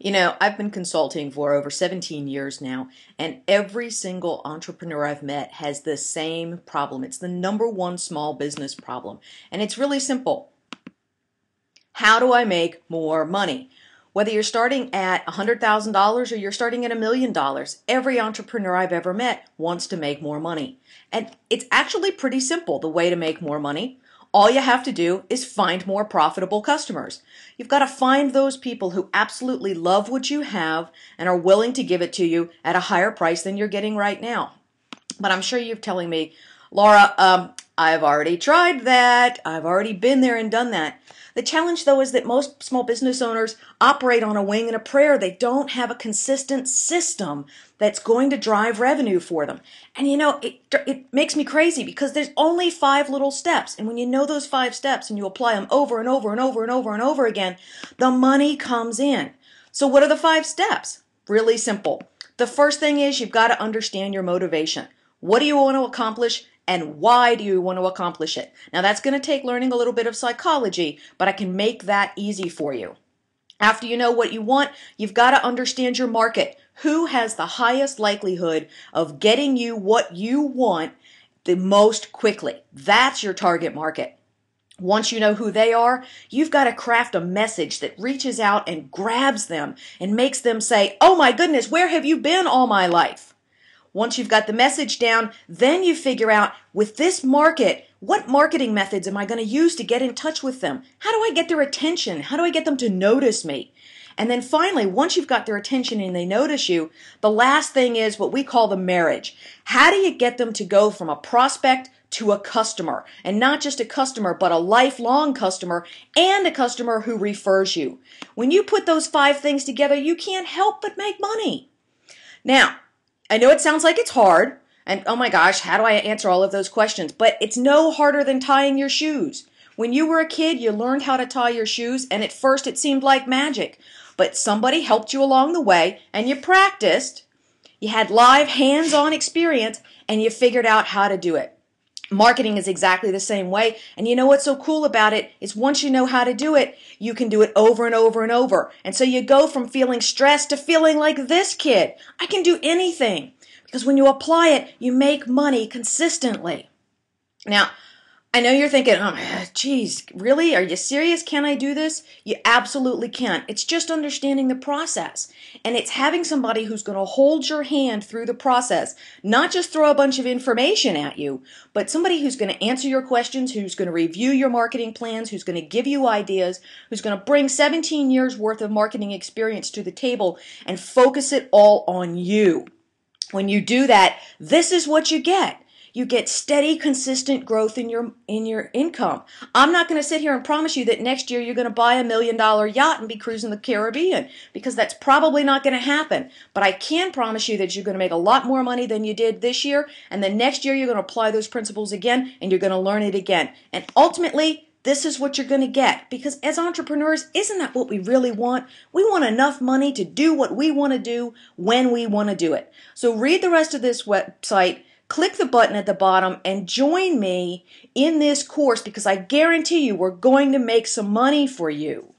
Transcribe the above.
I've been consulting for over 17 years now, and every single entrepreneur I've met has the same problem. It's the number one small business problem, and it's really simple. How do I make more money? Whether you're starting at $100,000 or you're starting at $1,000,000, every entrepreneur I've ever met wants to make more money. And it's actually pretty simple, the way to make more money. All you have to do is find more profitable customers. You've got to find those people who absolutely love what you have and are willing to give it to you at a higher price than you're getting right now. But I'm sure you're telling me, Laura, I've already tried that. I've already been there and done that. The challenge, though, is that most small business owners operate on a wing and a prayer. They don't have a consistent system that's going to drive revenue for them. And it makes me crazy because there's only 5 little steps. And when you know those 5 steps and you apply them over and over and over and over and over again, the money comes in. So what are the 5 steps? Really simple. The first thing is you've got to understand your motivation. What do you want to accomplish? And why do you want to accomplish it? Now that's going to take learning a little bit of psychology, but I can make that easy for you. After you know what you want, you've got to understand your market. Who has the highest likelihood of getting you what you want the most quickly? That's your target market. Once you know who they are, you've got to craft a message that reaches out and grabs them and makes them say, "Oh my goodness, where have you been all my life?" Once you've got the message down, then you figure out, with this market, what marketing methods am I going to use to get in touch with them? How do I get their attention? How do I get them to notice me? And then finally, once you've got their attention and they notice you, the last thing is what we call the marriage. How do you get them to go from a prospect to a customer? And not just a customer, but a lifelong customer and a customer who refers you. When you put those 5 things together, you can't help but make money. Now, I know it sounds like it's hard, and oh my gosh, how do I answer all of those questions? But it's no harder than tying your shoes. When you were a kid, you learned how to tie your shoes, and at first it seemed like magic. But somebody helped you along the way, and you practiced. You had live, hands-on experience, and you figured out how to do it. Marketing is exactly the same way, and you know what's so cool about it is once you know how to do it, you can do it over and over and over. And so you go from feeling stressed to feeling like this kid. I can do anything. Because when you apply it, you make money consistently. Now, I know you're thinking, oh, geez, really? Are you serious? Can I do this? You absolutely can. It's just understanding the process. And it's having somebody who's going to hold your hand through the process, not just throw a bunch of information at you, but somebody who's going to answer your questions, who's going to review your marketing plans, who's going to give you ideas, who's going to bring 17 years worth of marketing experience to the table and focus it all on you. When you do that, this is what you get. You get steady, consistent growth in your income. I'm not going to sit here and promise you that next year you're going to buy a $1 million yacht and be cruising the Caribbean, because that's probably not going to happen. But I can promise you that you're going to make a lot more money than you did this year, and then next year you're going to apply those principles again, and you're going to learn it again. And ultimately, this is what you're going to get, because as entrepreneurs, isn't that what we really want? We want enough money to do what we want to do when we want to do it. So read the rest of this website. Click the button at the bottom and join me in this course, because I guarantee you we're going to make some money for you.